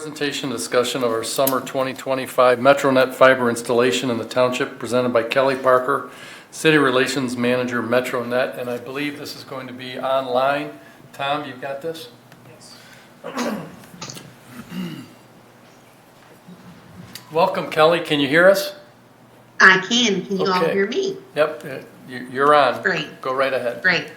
Presentation discussion of our summer 2025 Metronet fiber installation in the township presented by Kelly Parker, City Relations Manager, Metronet, and I believe this is going to be online. Tom, you've got this? Yes. Welcome, Kelly. Can you hear us? I can. Can you all hear me? Yep, you're on. Great. Go right ahead. Great.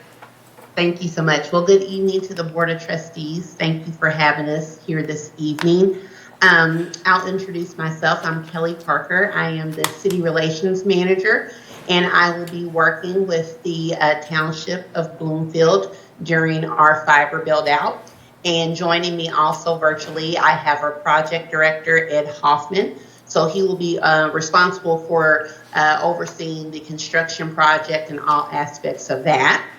Thank you so much. Well, good evening to the Board of Trustees. Thank you for having us here this evening. I'll introduce myself. I'm Kelly Parker. I am the City Relations Manager, and I will be working with the Township of Bloomfield during our fiber build out. And joining me also virtually, I have our Project Director, Ed Hoffman. So he will be responsible for overseeing the construction project and all aspects of that.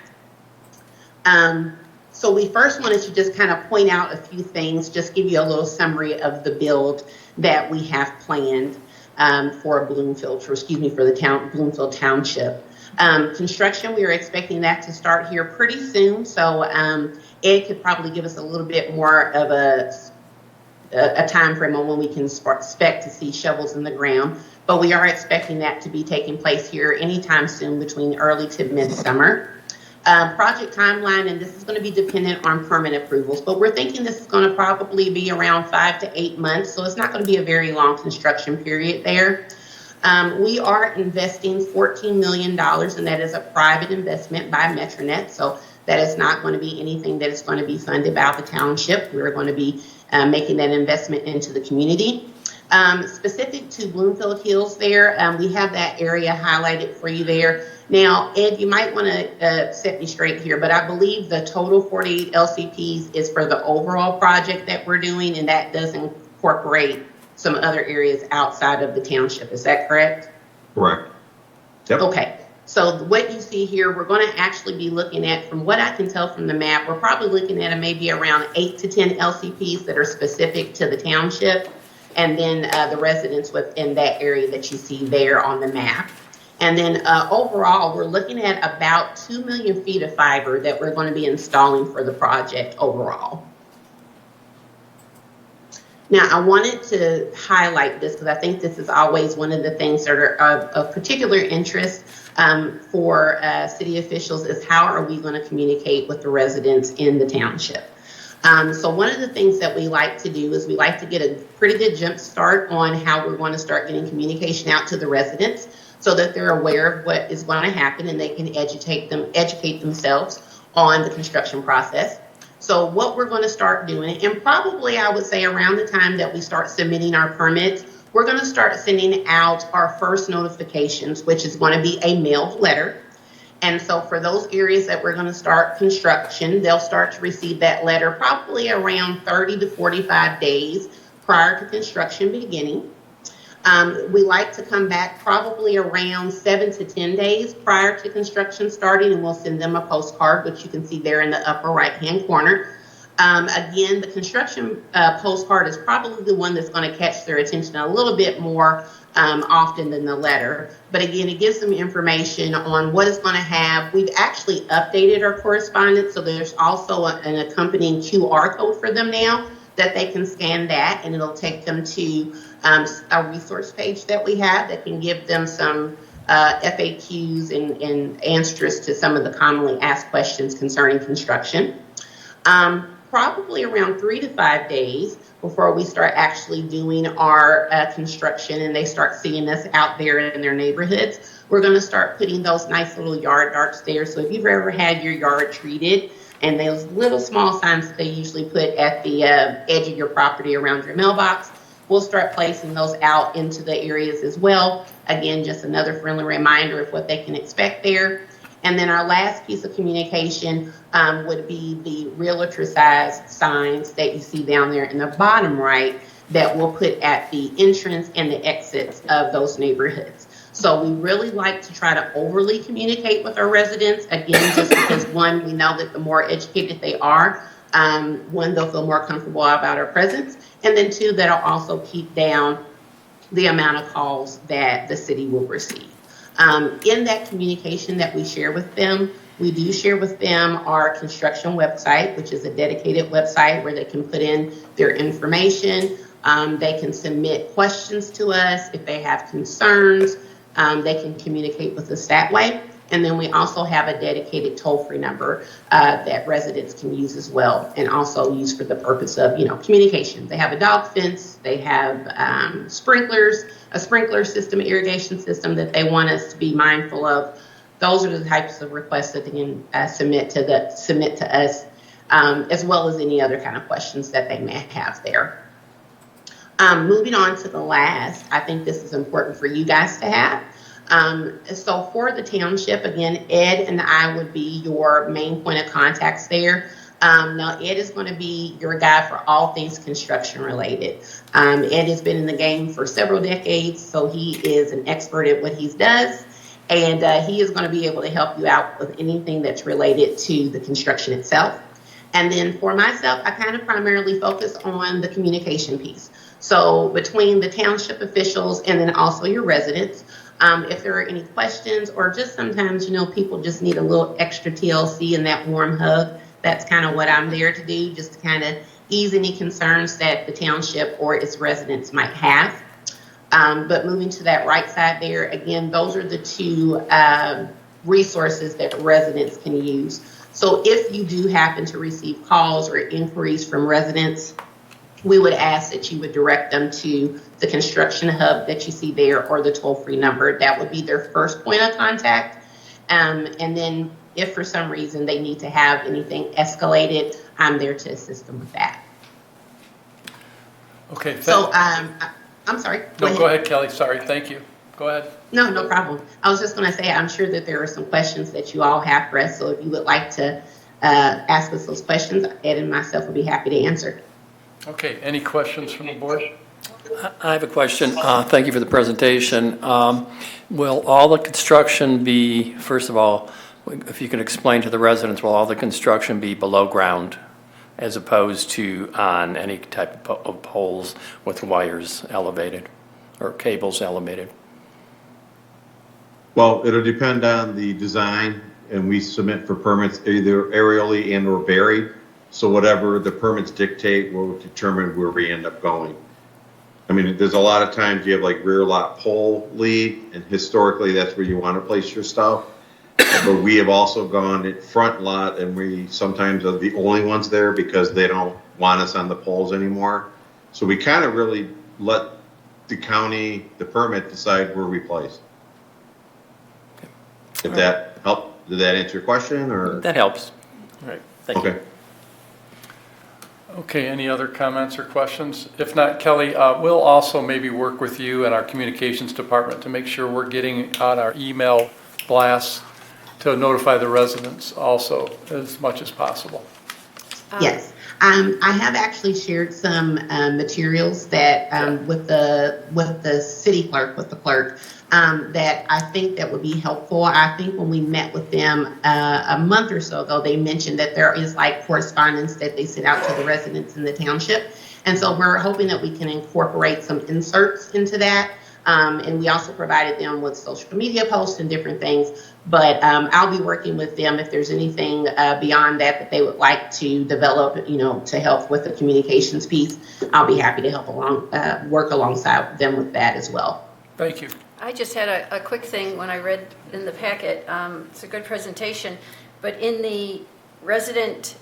So we first wanted to just kind of point out a few things, just give you a little summary of the build that we have planned for Bloomfield, for the Bloomfield Township. Construction, we are expecting that to start here pretty soon. So Ed could probably give us a little bit more of a time frame on when we can expect to see shovels in the ground. But we are expecting that to be taking place here anytime soon between early to midsummer. Project timeline, and this is going to be dependent on permit approvals, but we're thinking this is going to probably be around 5 to 8 months, so it's not going to be a very long construction period there. We are investing $14 million, and that is a private investment by Metronet, so that is not going to be anything that is going to be funded by the township. We're going to be making that investment into the community. Specific to Bloomfield Hills there, we have that area highlighted for you there. Now, Ed, you might want to set me straight here, but I believe the total 48 LCPs is for the overall project that we're doing, and that does incorporate some other areas outside of the township. Is that correct? Correct. Yep. Okay. So what you see here, we're going to actually be looking at, from what I can tell from the map, we're probably looking at maybe around 8 to 10 LCPs that are specific to the township, and then the residents within that area that you see there on the map. And then overall, we're looking at about 2 million feet of fiber that we're going to be installing for the project overall. Now, I wanted to highlight this because I think this is always one of the things that are of particular interest for city officials is how are we going to communicate with the residents in the township. So one of the things that we like to do is we like to get a pretty good jump start on how we're going to start getting communication out to the residents so that they're aware of what is going to happen and they can educate themselves on the construction process. So what we're going to start doing, and probably I would say around the time that we start submitting our permits, we're going to start sending out our first notifications, which is going to be a mailed letter. And so for those areas that we're going to start construction, they'll start to receive that letter probably around 30 to 45 days prior to construction beginning. We like to come back probably around 7 to 10 days prior to construction starting, and we'll send them a postcard, which you can see there in the upper right-hand corner. Again, the construction postcard is probably the one that's going to catch their attention a little bit more often than the letter. But again, it gives them information on what it's going to have. We've actually updated our correspondence, so there's also an accompanying QR code for them now that they can scan that, and it'll take them to a resource page that we have that can give them some FAQs and answers to some of the commonly asked questions concerning construction. Probably around 3 to 5 days before we start actually doing our construction and they start seeing us out there in their neighborhoods, we're going to start putting those nice little yard darts there. So if you've ever had your yard treated, and those little small signs that they usually put at the edge of your property around your mailbox, we'll start placing those out into the areas as well. Again, just another friendly reminder of what they can expect there. And then our last piece of communication would be the realtor-sized signs that you see down there in the bottom right that we'll put at the entrance and the exits of those neighborhoods. So we really like to try to overly communicate with our residents, again, just because one, we know that the more educated they are, one, they'll feel more comfortable about our presence, and then two, that'll also keep down the amount of calls that the city will receive. In that communication that we share with them, We do share with them our construction website, which is a dedicated website where they can put in their information. They can submit questions to us if they have concerns. They can communicate with us that way. And then we also have a dedicated toll-free number that residents can use as well, and also use for the purpose of, communication. They have a dog fence, they have sprinklers, a sprinkler system, irrigation system that they want us to be mindful of. Those are the types of requests that they can submit to us, as well as any other kind of questions that they may have there. Moving on to the last, I think this is important for you guys to have. So for the township, again, Ed and I would be your main point of contacts there. Now, Ed is going to be your guy for all things construction related. Ed has been in the game for several decades, so he is an expert at what he does. And he is going to be able to help you out with anything that's related to the construction itself. And then for myself, I kind of primarily focus on the communication piece. So between the township officials and then also your residents, if there are any questions, or just sometimes, people just need a little extra TLC and that warm hug, that's kind of what I'm there to do, just to kind of ease any concerns that the township or its residents might have. But moving to that right side there, again, those are the two resources that residents can use. So if you do happen to receive calls or inquiries from residents, we would ask that you would direct them to the construction hub that you see there, or the toll-free number. That would be their first point of contact. And then if for some reason they need to have anything escalated, I'm there to assist them with that. Okay. So I'm sorry. Go ahead, Kelly. Sorry. Thank you. Go ahead. No problem. I was just going to say, I'm sure that there are some questions that you all have for us. So if you would like to ask us those questions, Ed and myself would be happy to answer. Okay. Any questions from the board? I have a question. Thank you for the presentation. Will all the construction be, first of all, if you can explain to the residents, will all the construction be below ground as opposed to on any type of poles with wires elevated or cables elevated? Well, it'll depend on the design, and we submit for permits either aerially and or buried. So whatever the permits dictate will determine where we end up going. I mean, there's a lot of times you have like rear lot pole lead, and historically that's where you want to place your stuff. But we have also gone at front lot, and we sometimes are the only ones there because they don't want us on the poles anymore. So we kind of really let the county, the permit, decide where we place. If that helped, did that answer your question, or? That helps. All right. Thank you. Okay. Okay, any other comments or questions? If not, Kelly, we'll also maybe work with you and our communications department to make sure we're getting out our email blasts to notify the residents also as much as possible. Yes. I have actually shared some materials that with the city clerk, with the clerk, that I think that would be helpful. I think when we met with them a month or so ago, they mentioned that there is like correspondence that they send out to the residents in the township. And so we're hoping that we can incorporate some inserts into that. And we also provided them with social media posts and different things. But I'll be working with them if there's anything beyond that they would like to develop, to help with the communications piece. I'll be happy to help work alongside them with that as well. Thank you. I just had a quick thing when I read in the packet. It's a good presentation, but in the resident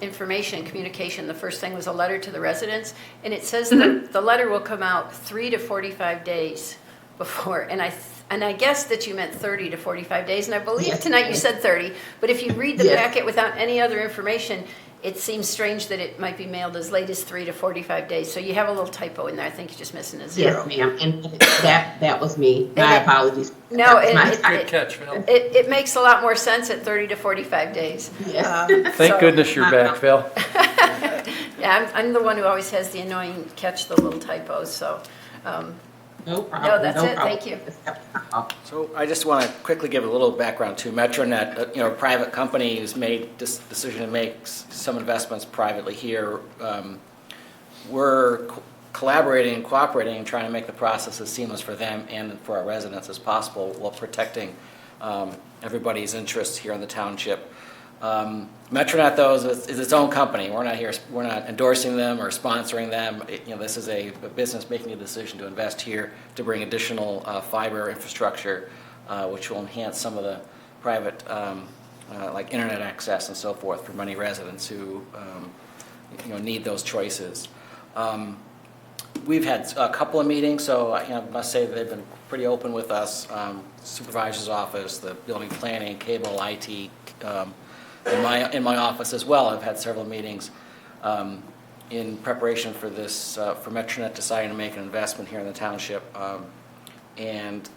information communication, the first thing was a letter to the residents, and it says that the letter will come out 3 to 45 days before, and I guess that you meant 30 to 45 days, and I believe tonight you said 30, but if you read the packet without any other information, it seems strange that it might be mailed as late as 3 to 45 days. So you have a little typo in there. I think you're just missing a zero. Yes, ma'am. And that was me. My apologies. No, Good catch, Phil. it makes a lot more sense at 30 to 45 days. Yes. Thank goodness you're back, Phil. Yeah, I'm the one who always has the annoying catch the little typos. So, No problem. No, that's no it. problem. Thank you. So I just want to quickly give a little background to Metronet, a private company who's made this decision to make some investments privately here. We're collaborating and cooperating and trying to make the process as seamless for them and for our residents as possible while protecting everybody's interest here in the township. Metronet, though, is its own company. We're not endorsing them or sponsoring them. This is a business making a decision to invest here to bring additional fiber infrastructure, which will enhance some of the private, like internet access and so forth for many residents who, need those choices. We've had a couple of meetings, so I must say that they've been pretty open with us. Supervisor's office, the building planning, cable, IT. In my office as well, I've had several meetings in preparation for this, for Metronet deciding to make an investment here in the township, and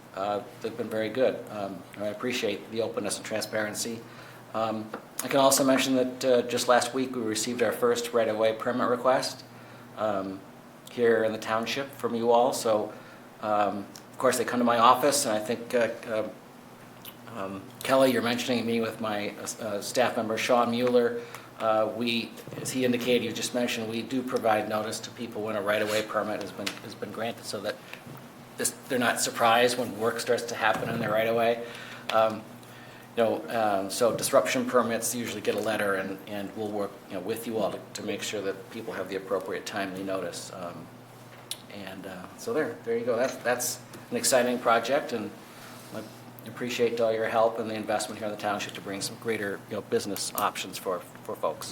they've been very good. I appreciate the openness and transparency. I can also mention that just last week we received our first right-of-way permit request here in the township from you all. So, of course, they come to my office, and I think Kelly, you're mentioning me with my staff member, Sean Mueller. As he indicated, you just mentioned, we do provide notice to people when a right-of-way permit has been granted, so that they're not surprised when work starts to happen in their right-of-way. So disruption permits usually get a letter, and we'll work with you all to make sure that people have the appropriate timely notice. So there you go. That's an exciting project, and I appreciate all your help and the investment here in the township to bring some greater business options for folks.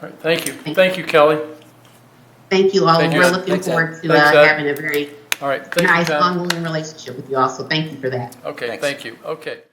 All right, thank you. Thank you, Kelly. Thank you all. Thank you. We're looking Thanks, Ed. forward to Thanks, Ed. having a very All right, thank you, nice, Tom. ongoing relationship with you all. So thank you for that. Okay, Thanks. thank you. Okay.